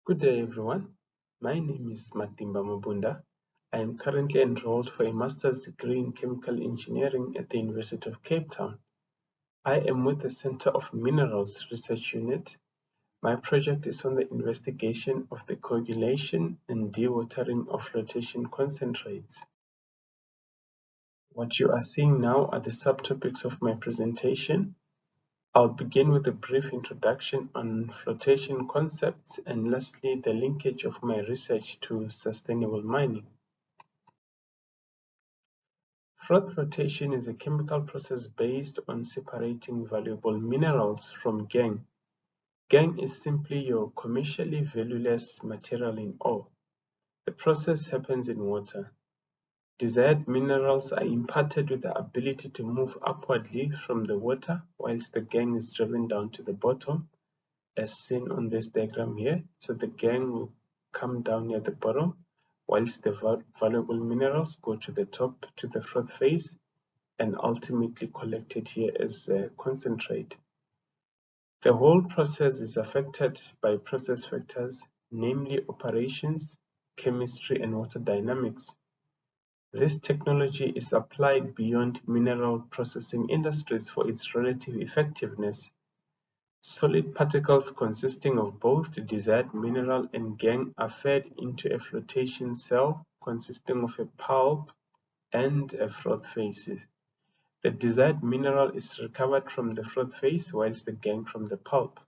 Good day, everyone. My name is Matimba Mabonda. I am currently enrolled for a master's degree in chemical engineering at the University of Cape Town. I am with the Center of Minerals Research Unit. My project is on the investigation of the coagulation and dewatering of flotation concentrates. What you are seeing now are the subtopics of my presentation. I'll begin with a brief introduction on flotation concepts and lastly the linkage of my research to sustainable mining. Froth flotation is a chemical process based on separating valuable minerals from gangue. Gangue is simply your commercially valueless material in ore. The process happens in water. Desired minerals are imparted with the ability to move upwardly from the water whilst the gangue is driven down to the bottom, as seen on this diagram here. So the gangue will come down near the bottom, whilst the valuable minerals go to the top to the froth phase and ultimately collected here as a concentrate. The whole process is affected by process factors, namely operations, chemistry, and water dynamics. This technology is applied beyond mineral processing industries for its relative effectiveness. Solid particles consisting of both the desired mineral and gangue are fed into a flotation cell consisting of a pulp and a froth phase. The desired mineral is recovered from the froth phase whilst the gangue from the pulp.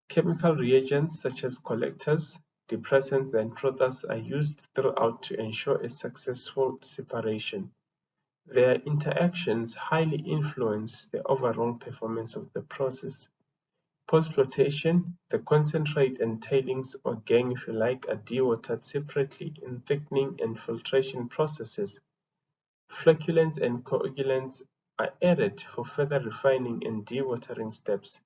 Chemical reagents such as collectors, depressants, and frothers are used throughout to ensure a successful separation. Their interactions highly influence the overall performance of the process. Post-flotation, the concentrate and tailings, or gangue if you like, are dewatered separately in thickening and filtration processes. Flocculants and coagulants are added for further refining and dewatering steps.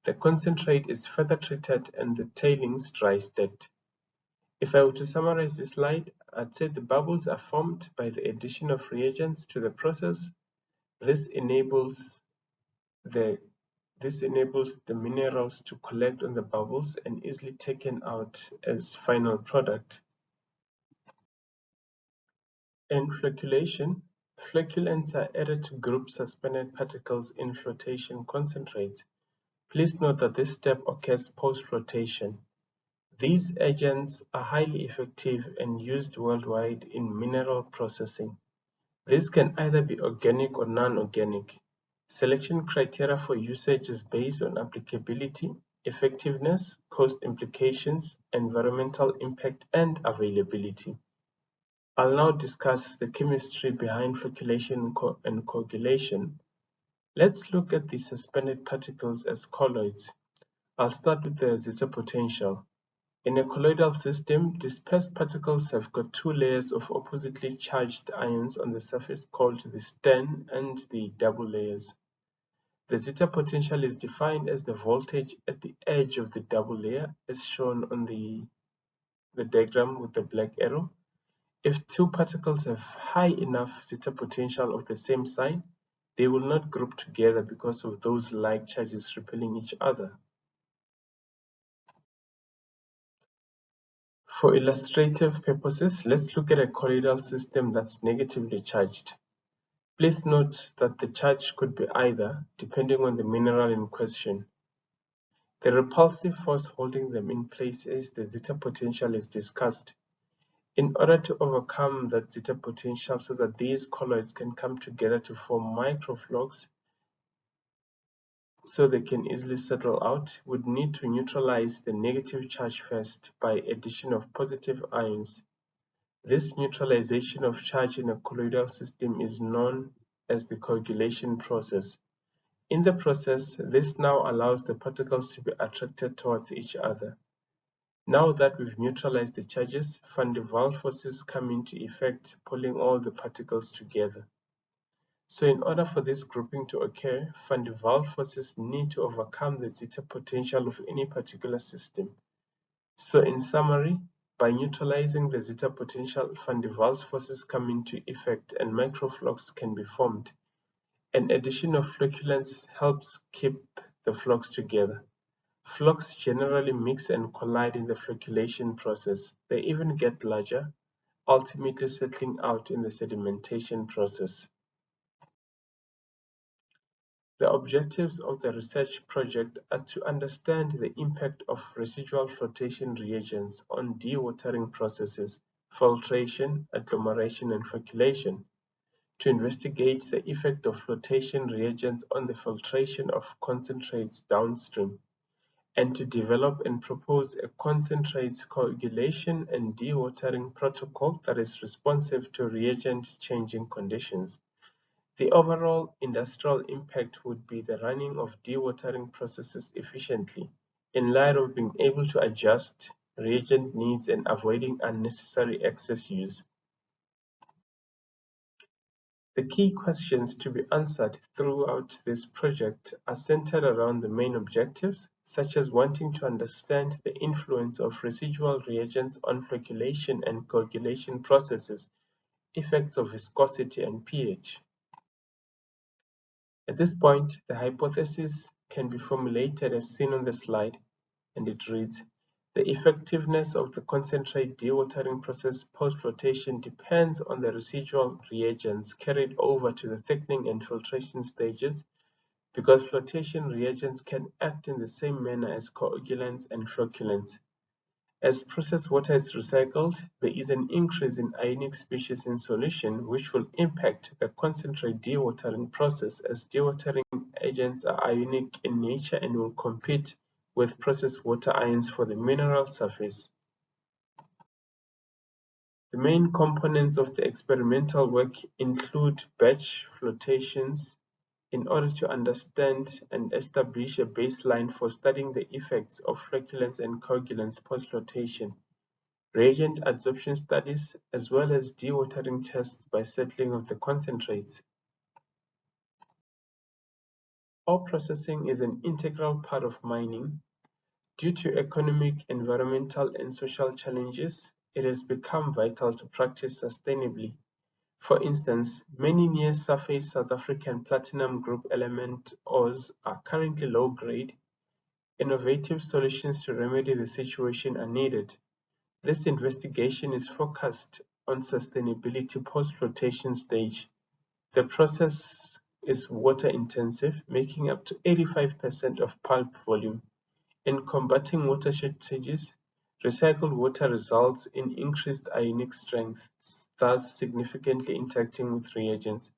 The concentrate is further treated and the tailings dry stacked. If I were to summarize this slide, I'd say the bubbles are formed by the addition of reagents to the process. This enables the minerals to collect on the bubbles and easily taken out as final product. In flocculation, flocculants are added to group suspended particles in flotation concentrates. Please note that this step occurs post-flotation. These agents are highly effective and used worldwide in mineral processing. These can either be organic or non-organic. Selection criteria for usage is based on applicability, effectiveness, cost implications, environmental impact, and availability. I'll now discuss the chemistry behind flocculation and coagulation. Let's look at the suspended particles as colloids. I'll start with the zeta potential. In a colloidal system, dispersed particles have got two layers of oppositely charged ions on the surface called the stern and the double layers. The zeta potential is defined as the voltage at the edge of the double layer, as shown on the diagram with the black arrow. If two particles have high enough zeta potential of the same sign, they will not group together because of those like charges repelling each other. For illustrative purposes, let's look at a colloidal system that's negatively charged. Please note that the charge could be either, depending on the mineral in question. The repulsive force holding them in place as the zeta potential is discussed. In order to overcome that zeta potential so that these colloids can come together to form microflocs so they can easily settle out, would need to neutralize the negative charge first by addition of positive ions. This neutralization of charge in a colloidal system is known as the coagulation process. In the process, this now allows the particles to be attracted towards each other. Now that we've neutralized the charges, van der Waals forces come into effect, pulling all the particles together. So in order for this grouping to occur, van der Waals forces need to overcome the zeta potential of any particular system. So in summary, by neutralizing the zeta potential, van der Waals forces come into effect and microflocs can be formed. An addition of flocculants helps keep the flocks together. Flocks generally mix and collide in the flocculation process. They even get larger, ultimately settling out in the sedimentation process. The objectives of the research project are to understand the impact of residual flotation reagents on dewatering processes, filtration, agglomeration, and flocculation, to investigate the effect of flotation reagents on the filtration of concentrates downstream, and to develop and propose a concentrates coagulation and dewatering protocol that is responsive to reagent changing conditions. The overall industrial impact would be the running of dewatering processes efficiently, in light of being able to adjust reagent needs and avoiding unnecessary excess use. The key questions to be answered throughout this project are centered around the main objectives, such as wanting to understand the influence of residual reagents on flocculation and coagulation processes, effects of viscosity and pH. At this point, the hypothesis can be formulated as seen on the slide, and it reads: the effectiveness of the concentrate dewatering process post-flotation depends on the residual reagents carried over to the thickening and filtration stages, because flotation reagents can act in the same manner as coagulants and flocculants. As process water is recycled, there is an increase in ionic species in solution, which will impact the concentrate dewatering process, as dewatering agents are ionic in nature and will compete with process water ions for the mineral surface. The main components of the experimental work include batch flotations in order to understand and establish a baseline for studying the effects of flocculants and coagulants post-flotation, reagent adsorption studies, as well as dewatering tests by settling of the concentrates. Ore processing is an integral part of mining. Due to economic, environmental, and social challenges, it has become vital to practice sustainably. For instance, many near-surface South African platinum group element ores are currently low-grade. Innovative solutions to remedy the situation are needed. This investigation is focused on sustainability post-flotation stage. The process is water-intensive, making up to 85% of pulp volume. In combating water shortages, recycled water results in increased ionic strength, thus significantly interacting with reagents.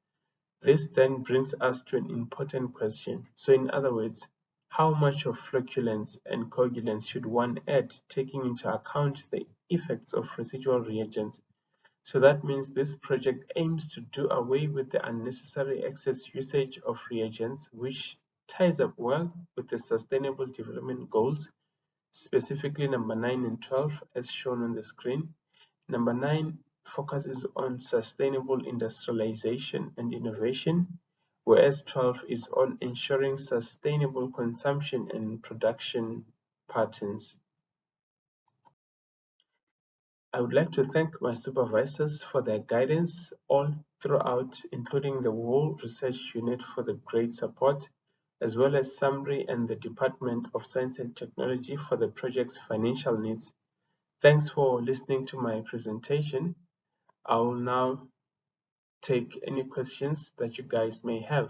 This then brings us to an important question. So in other words, how much of flocculants and coagulants should one add, taking into account the effects of residual reagents? So that means this project aims to do away with the unnecessary excess usage of reagents, which ties up well with the Sustainable Development Goals, specifically number 9 and 12 as shown on the screen. Number 9 focuses on sustainable industrialization and innovation, whereas 12 is on ensuring sustainable consumption and production patterns. I would like to thank my supervisors for their guidance all throughout, including the whole research unit for the great support, as well as Summary and the Department of Science and Technology for the project's financial needs. Thanks for listening to my presentation. I will now take any questions that you guys may have.